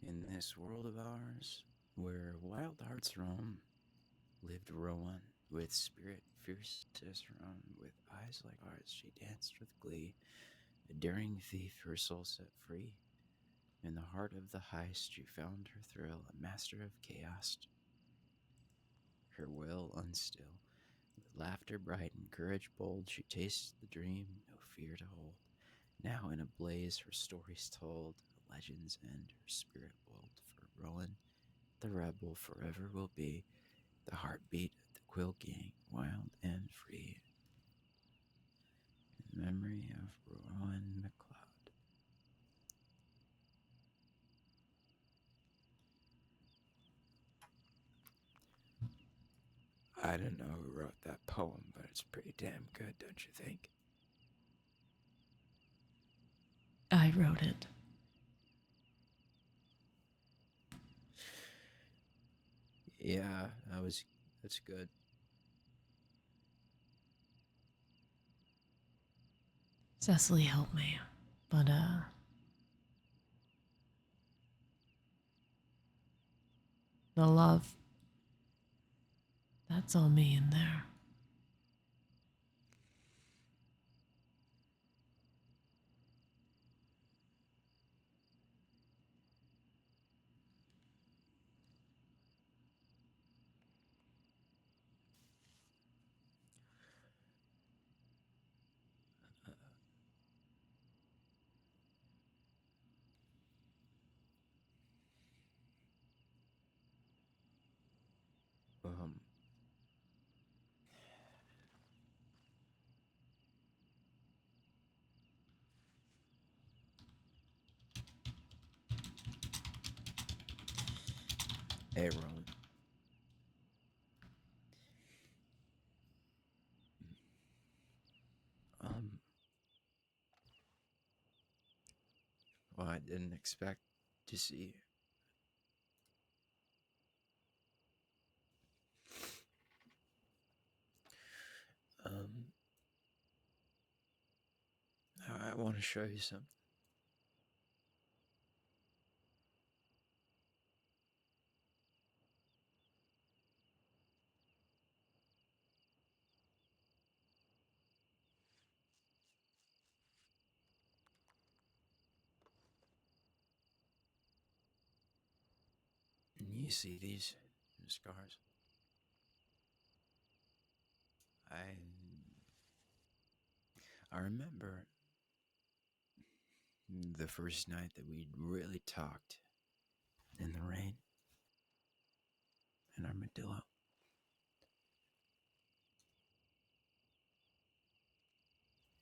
In this world of ours, where wild hearts roam, lived Rowan, with spirit fierce as her own, with eyes like ours. She danced with glee, a daring thief, her soul set free. In the heart of the heist, she found her thrill, a master of chaos, her will unstill. With laughter bright and courage bold, she tastes the dream, no fear to hold. Now in a blaze her story's told, legends end, her spirit bold. For Rowan, the rebel forever will be, the heartbeat of the Quill Gang, wild and free. In memory of Rowan McLeod. I don't know who wrote that poem, but it's pretty damn good, don't you think? I wrote it. Yeah, that's good. Cecily helped me. But, the love, that's all me in there. Um, hey, Rowan. Um, well, I didn't expect to see you. I want to show you something. And you see these scars? I I remember the first night that we really talked in the rain in Armadillo.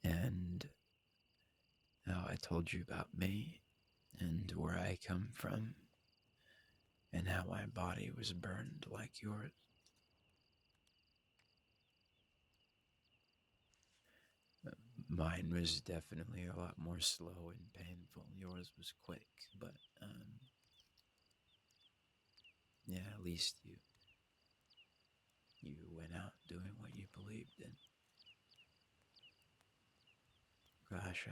And how I told you about me and where I come from and how my body was burned like yours. Mine was definitely a lot more slow and painful. Yours was quick, but yeah, at least you went out doing what you believed in. Gosh,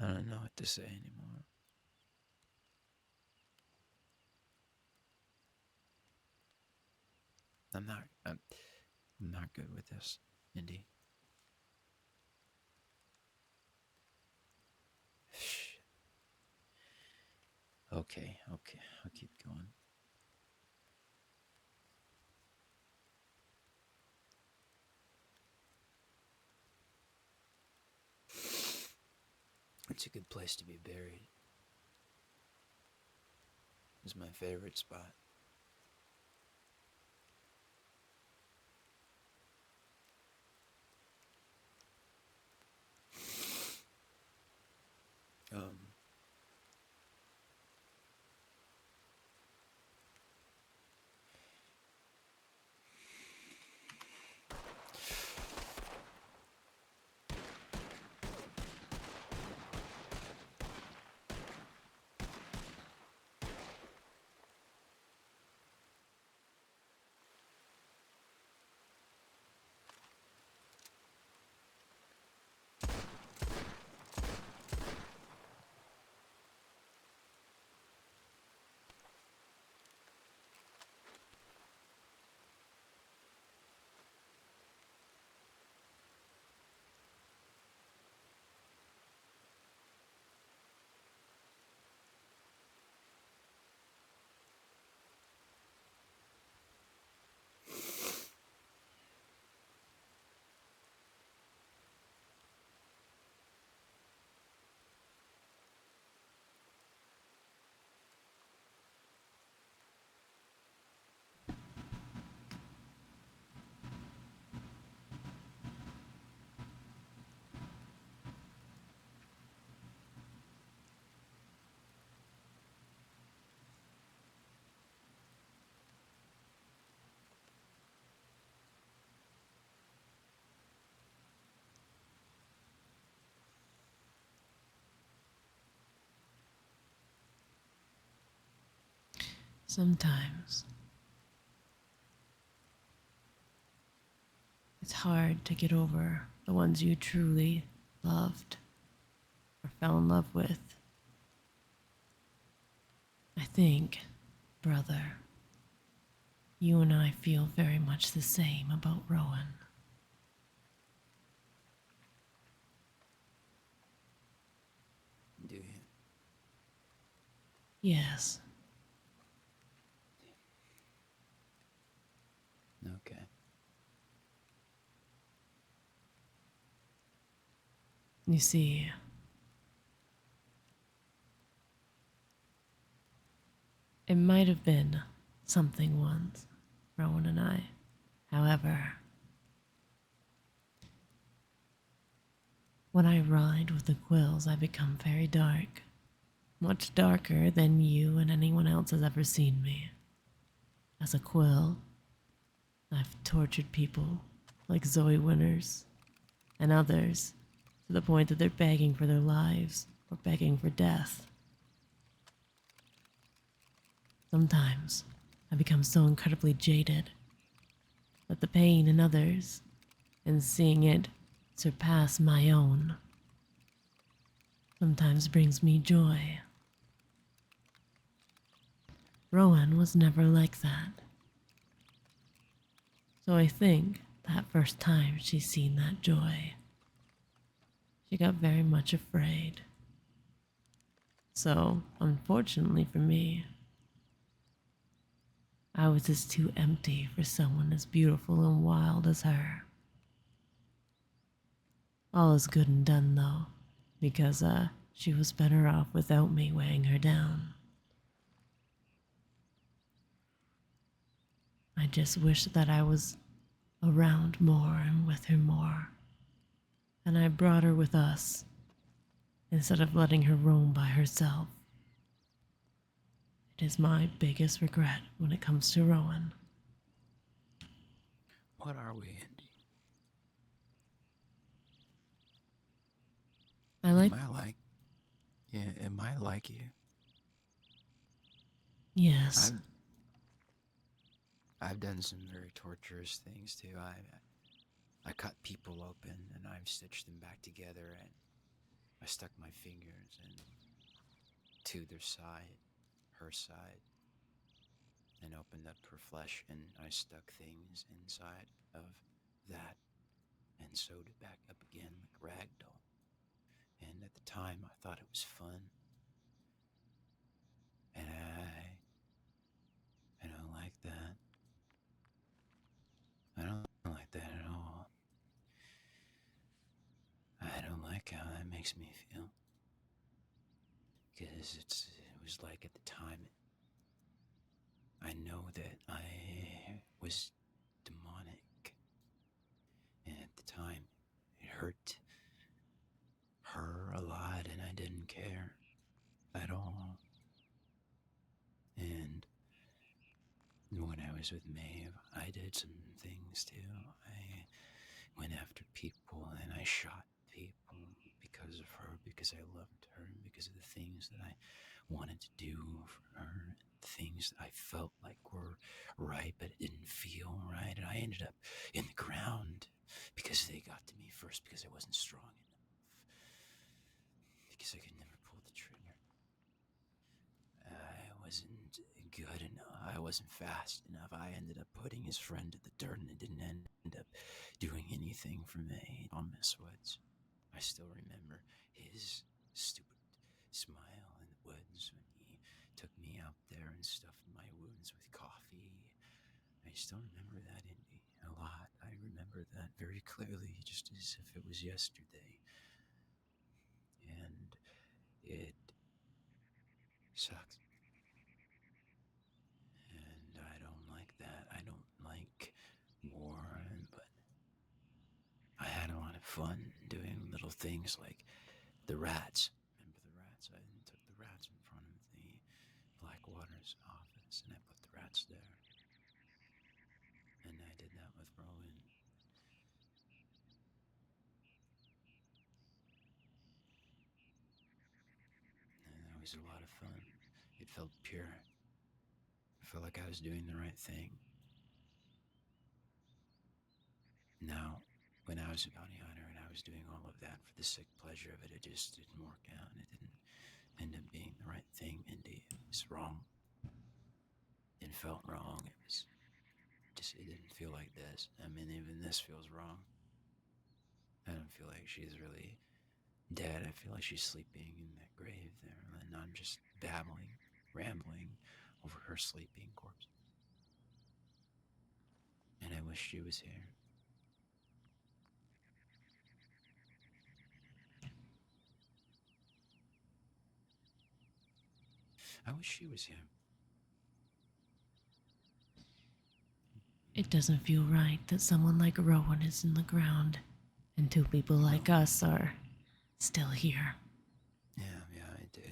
I don't know what to say anymore. I'm not good with this, Indy. Shh. Okay, I'll keep going. It's a good place to be buried. It's my favorite spot. Um, Sometimes it's hard to get over the ones you truly loved or fell in love with. I think, brother, you and I feel very much the same about Rowan. Do you? Yes, Okay. you see, it might have been something once, Rowan and I. However, when I ride with the quills, I become very dark. Much darker than you and anyone else has ever seen me. As a quill, I've tortured people like Zoe Winters and others to the point that they're begging for their lives or begging for death. Sometimes I become so incredibly jaded that the pain in others and seeing it surpass my own sometimes brings me joy. Rowan was never like that. So I think that first time she seen that joy, she got very much afraid. So, unfortunately for me, I was just too empty for someone as beautiful and wild as her. All is good and done though, because she was better off without me weighing her down. I just wish that I was around more and with her more, and I brought her with us instead of letting her roam by herself. It is my biggest regret when it comes to Rowan. What are we, Andy? I like, Am I like? Yeah, am I like you? yes, I've I've done some very torturous things too. I cut people open and I've stitched them back together and I stuck my fingers in to their side, her side, and opened up her flesh and I stuck things inside of that and sewed it back up again like a rag doll. And at the time I thought it was fun. And I don't like that. I don't like that at all. I don't like how that makes me feel. Because it was like at the time, I know that I was demonic. And at the time, it hurt her a lot and I didn't care at all. And when I was with Maeve, I did some things too. I went after people and I shot people because of her, because I loved her, and because of the things that I wanted to do for her, things that I felt like were right, but it didn't feel right. And I ended up in the ground because they got to me first, because I wasn't strong enough, because I could never pull the trigger. I wasn't good enough. I wasn't fast enough. I ended up putting his friend to the dirt and it didn't end up doing anything for me. Thomas Woods. I still remember his stupid smile in the woods when he took me out there and stuffed my wounds with coffee. I still remember that, Indy, a lot. I remember that very clearly, just as if it was yesterday. And it sucks. And I don't like that. I don't like war, but I had a lot of fun doing little things like the rats. Remember the rats? I took the rats in front of the Blackwater's office and I put the rats there. And I did that with Rowan. And that was a lot of fun. It felt pure. It felt like I was doing the right thing. Now, when I was a bounty hunter and I was doing all of that for the sick pleasure of it, it just didn't work out. It didn't end up being the right thing, Mindy. It was wrong. It felt wrong. It didn't feel like this. I mean, even this feels wrong. I don't feel like she's really dead. I feel like she's sleeping in that grave there, and I'm just babbling, rambling over her sleeping corpse. And I wish she was here. I wish she was here. It doesn't feel right that someone like Rowan is in the ground and two people like us are still here. Yeah,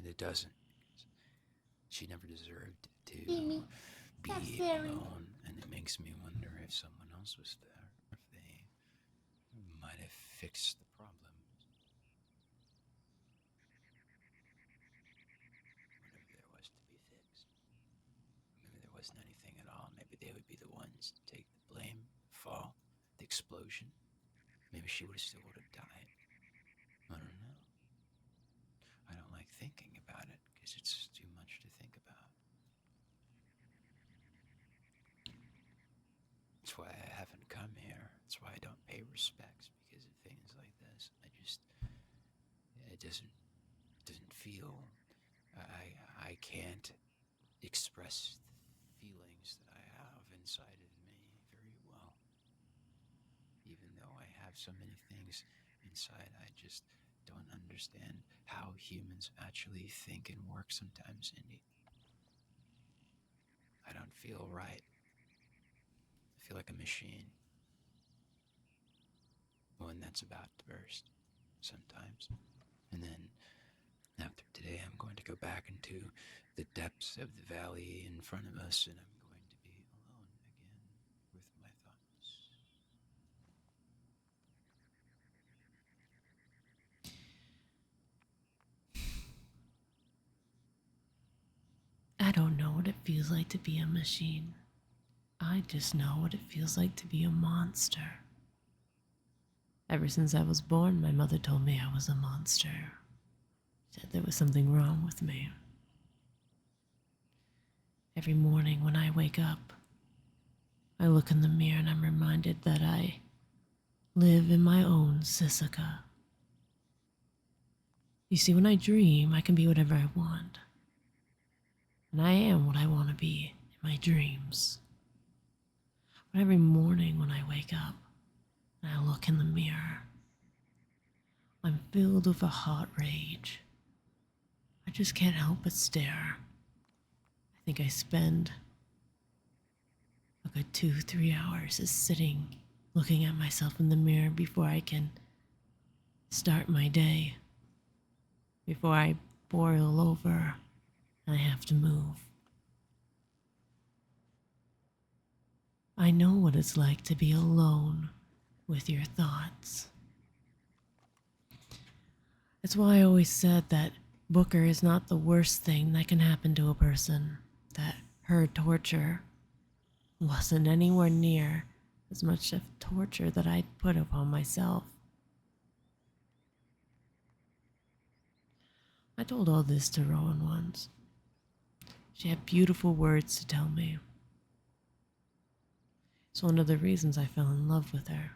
it doesn't. She never deserved to Mimi, be alone, and it makes me wonder if someone else was there, if they might have fixed the problem. Whatever there was to be fixed. Maybe there wasn't anything at all. Maybe they would be the ones to take the blame, fall, the explosion. Maybe she would have still would have died. I don't know. I don't like thinking about it because it's too much to think about. That's why I haven't come here. That's why I don't pay respects, because of things like this. It doesn't feel. I can't express the feelings that I have inside of me very well. Even though I have so many things inside, I just don't understand how humans actually think and work sometimes, Indy. I don't feel right. I feel like a machine. One that's about to burst sometimes. And then after today, I'm going to go back into the depths of the valley in front of us, and I'm going to be alone again with my thoughts. I don't know what it feels like to be a machine. I just know what it feels like to be a monster. Ever since I was born, my mother told me I was a monster. Said there was something wrong with me. Every morning when I wake up, I look in the mirror and I'm reminded that I live in my own Sisika. You see, when I dream, I can be whatever I want. And I am what I want to be in my dreams. But every morning when I wake up and I look in the mirror, I'm filled with a hot rage. I just can't help but stare. I think I spend a good 2-3 hours just sitting, looking at myself in the mirror before I can start my day, before I boil over and I have to move. I know what it's like to be alone with your thoughts. That's why I always said that Booker is not the worst thing that can happen to a person, that her torture wasn't anywhere near as much of torture that I'd put upon myself. I told all this to Rowan once. She had beautiful words to tell me. It's one of the reasons I fell in love with her.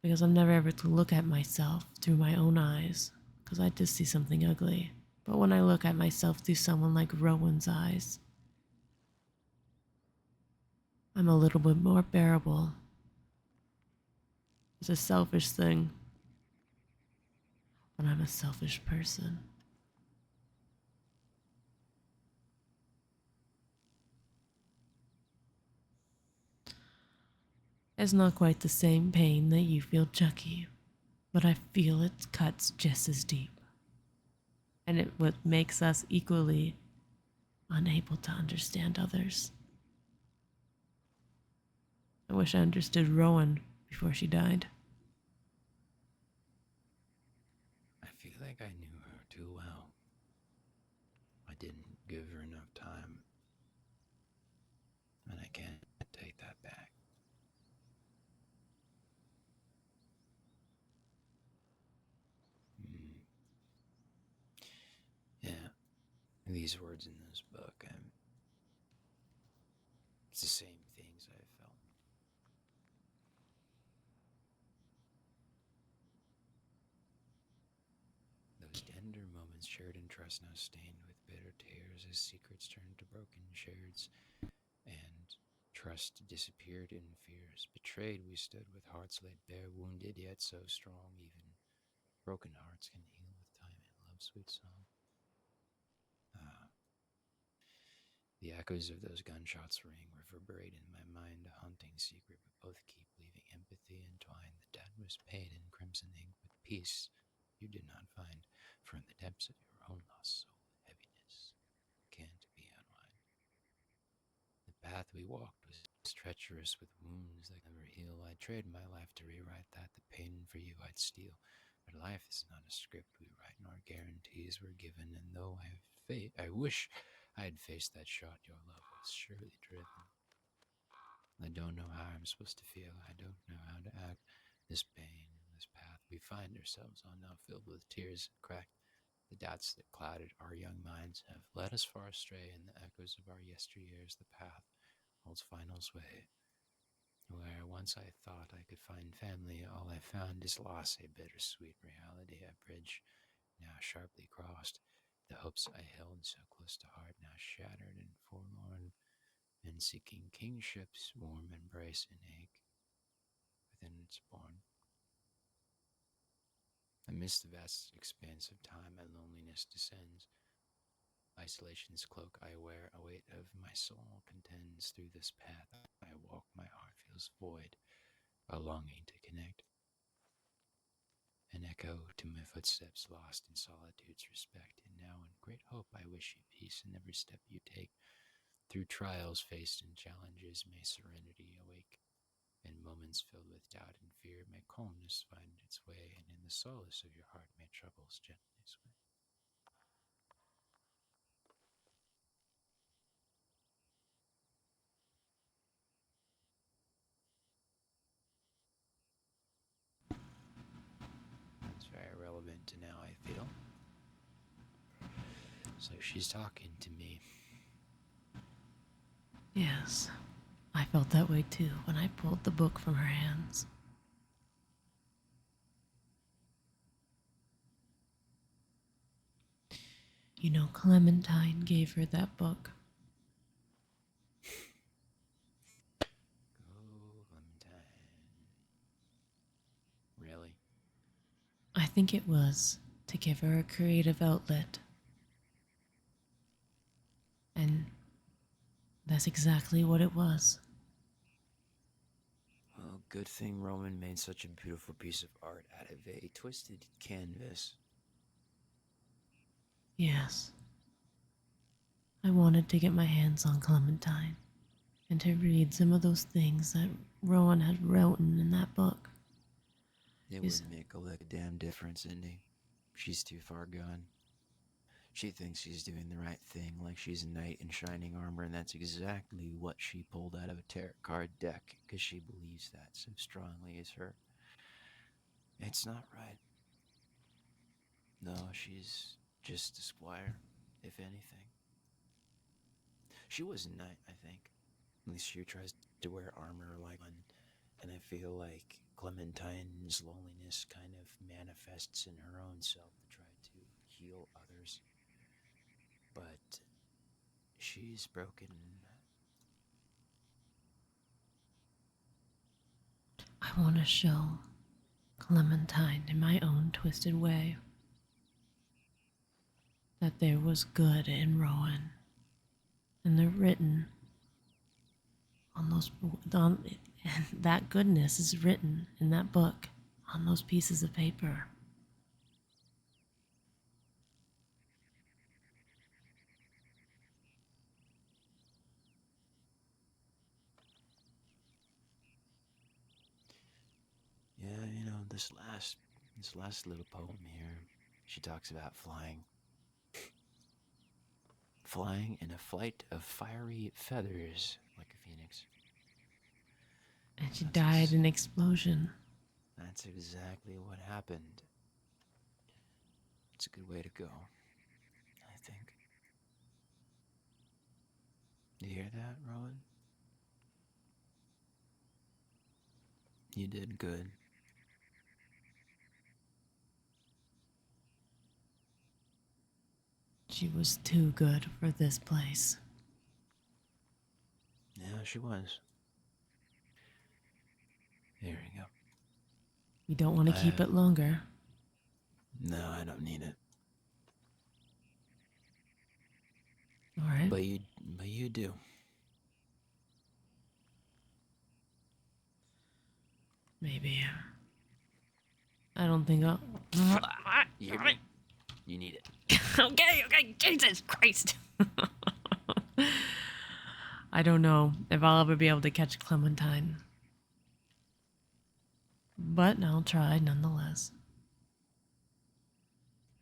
Because I'm never able to look at myself through my own eyes, because I just see something ugly. But when I look at myself through someone like Rowan's eyes, I'm a little bit more bearable. It's a selfish thing, but I'm a selfish person. It's not quite the same pain that you feel, Chucky, but I feel it cuts just as deep. And it what makes us equally unable to understand others. I wish I understood Rowan before she died. I feel like I knew her too well. I didn't give her enough time, and I can't take that back. Mm. Yeah, these words in this book, it's the same things I felt. Those tender moments shared in trust now stained with bitter tears as secrets turned to broken shards, and trust disappeared in fears. Betrayed we stood with hearts laid bare, wounded yet so strong, even broken hearts can heal with time and love's sweet song. Ah, the echoes of those gunshots ring, reverberate in my mind, a haunting secret we both keep, leaving empathy entwined. The dead was paid in crimson ink with peace you did not find, for in the depths of your own lost soul, heaviness can't be unwind. The path we walked was treacherous with wounds that never heal. I'd trade my life to rewrite that, the pain for you I'd steal. But life is not a script we write, nor guarantees were given, and though I wish I had faced that shot, your love was surely driven. I don't know how I'm supposed to feel, I don't know how to act. This pain, this path we find ourselves on now filled with tears cracked. The doubts that clouded our young minds have led us far astray, in the echoes of our yesteryears the path holds final sway. Where once I thought I could find family, all I found is loss, a bittersweet reality, a bridge now sharply crossed. The hopes I held so close to heart now shattered and forlorn, and seeking kingship's warm embrace and ache within its bourne. Amidst the vast expanse of time, my loneliness descends. Isolation's cloak I wear, a weight of my soul contends. Through this path I walk, my heart feels void, a longing to connect. An echo to my footsteps lost in solitude's respect. And now in great hope I wish you peace in every step you take. Through trials faced and challenges may serenity awake. In moments filled with doubt and fear may calmness find its way. And in the solace of your heart may troubles gently sway. That's very relevant to now, I feel. So she's talking to me. Yes, I felt that way too when I pulled the book from her hands. You know, Clementine gave her that book. Go, Clementine. Really? I think it was to give her a creative outlet. And that's exactly what it was. Well, good thing Roman made such a beautiful piece of art out of a twisted canvas. Yes, I wanted to get my hands on Clementine and to read some of those things that Rowan had written in that book. It Is wouldn't make a lick of damn difference, Indy. She's too far gone. She thinks she's doing the right thing, like she's a knight in shining armor, and that's exactly what she pulled out of a tarot card deck, because she believes that so strongly is her. It's not right. No, she's just a squire, if anything. She was a knight, I think. At least she tries to wear armor like one, and I feel like Clementine's loneliness kind of manifests in her own self to try to heal others. But she's broken. I want to show Clementine in my own twisted way that there was good in Rowan, and they're written on those on, and that goodness is written in that book on those pieces of paper. Yeah, this last little poem here, she talks about flying. flying in a flight of fiery feathers like a phoenix. And she That's died in an explosion. That's exactly what happened. It's a good way to go, I think. You hear that, Rowan? You did good. She was too good for this place. Yeah, she was. Here we go. You don't want to keep it longer. No, I don't need it. All right. But you do. Maybe. I don't think I'll. You hear me? You need it. Okay, Jesus Christ. I don't know if I'll ever be able to catch Clementine. But I'll try nonetheless.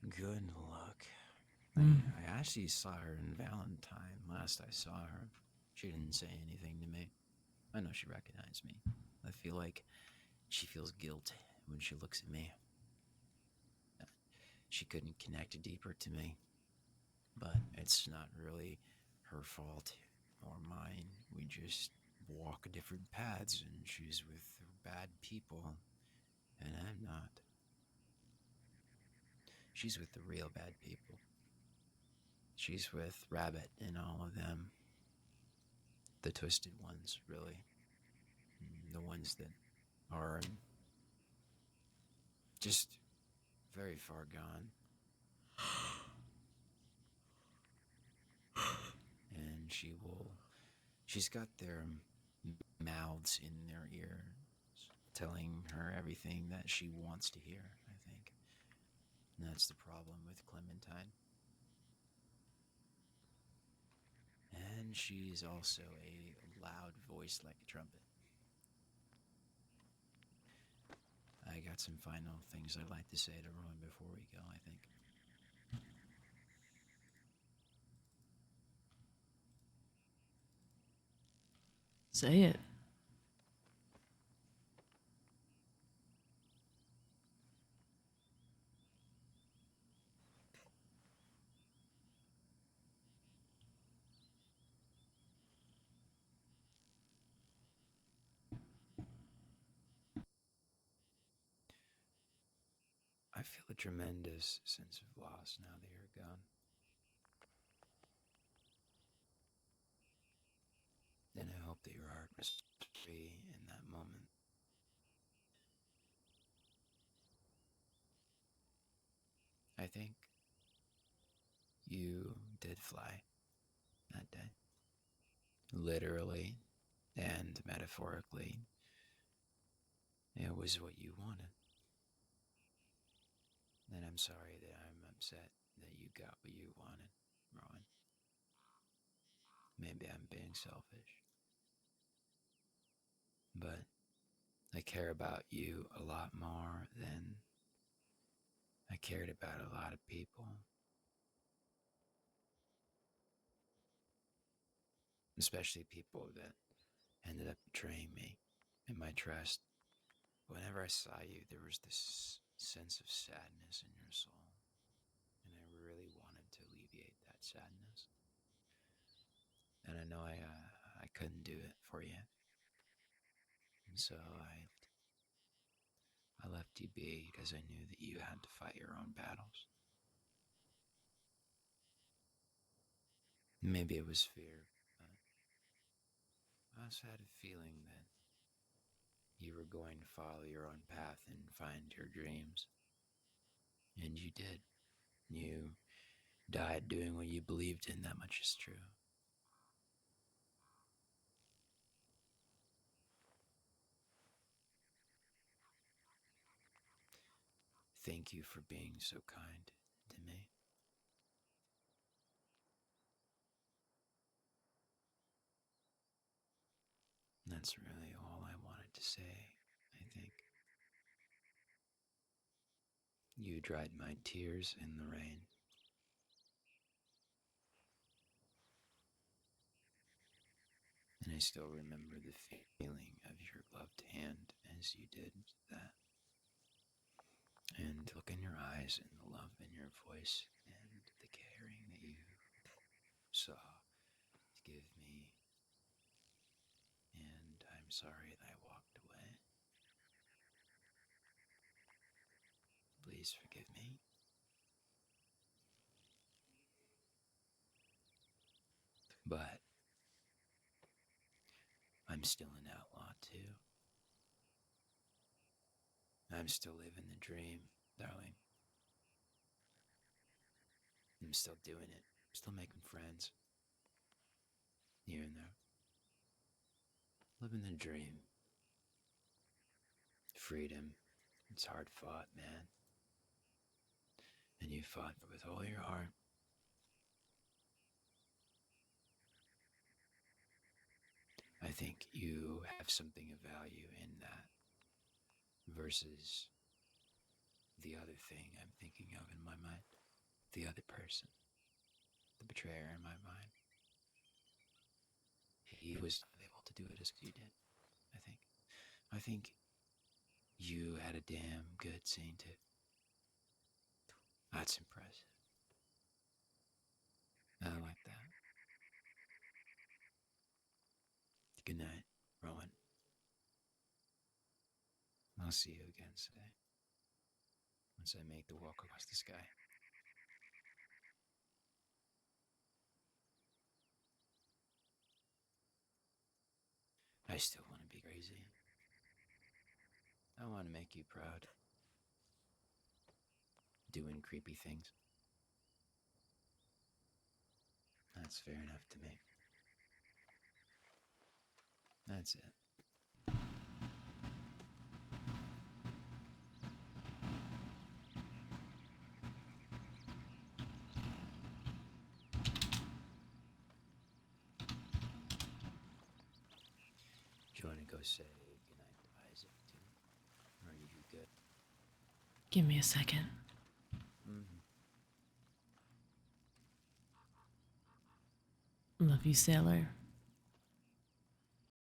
Good luck. I actually saw her in Valentine. Last I saw her, she didn't say anything to me. I know she recognized me. I feel like she feels guilt when she looks at me. She couldn't connect deeper to me, but it's not really her fault or mine. We just walk different paths, and she's with bad people, and I'm not. She's with the real bad people. She's with Rabbit and all of them. The twisted ones, really. The ones that are just very far gone. And she's got their mouths in their ears, telling her everything that she wants to hear, I think. And that's the problem with Clementine. And she's also a loud voice like a trumpet. I got some final things I'd like to say to Rowan before we go, I think. Say it. I feel a tremendous sense of loss now that you're gone. And I hope that your heart was free in that moment. I think you did fly that day. Literally and metaphorically, it was what you wanted. And I'm sorry that I'm upset that you got what you wanted, Rowan. Maybe I'm being selfish. But I care about you a lot more than I cared about a lot of people. Especially people that ended up betraying me and my trust. Whenever I saw you, there was this sense of sadness in your soul. And I really wanted to alleviate that sadness. And I know I couldn't do it for you. And so I left you be because I knew that you had to fight your own battles. Maybe it was fear, but I also had a feeling that you were going to follow your own path and find your dreams. And you did. You died doing what you believed in, that much is true. Thank you for being so kind to me. That's really all I wanted to say, I think. You dried my tears in the rain. And I still remember the feeling of your gloved hand as you did that. And look in your eyes and the love in your voice and the caring that you saw to give me. And I'm sorry that I walked away. Please forgive me. But I'm still an outlaw too. I'm still living the dream, darling. I'm still doing it. I'm still making friends. Here and there. Living the dream. Freedom. It's hard fought, man. And you fought with all your heart. I think you have something of value in that versus the other thing I'm thinking of in my mind. The other person. The betrayer in my mind. He was not able to do it as you did, I think. I think you had a damn good scene too. That's impressive. I like that. Good night, Rowan. I'll see you again today. Once I make the walk across the sky. I still want to be crazy. I want to make you proud. Doing creepy things. That's fair enough to me. That's it. Do you want to go say goodnight to Isaac too? Or are you good? Give me a second. Love you, sailor.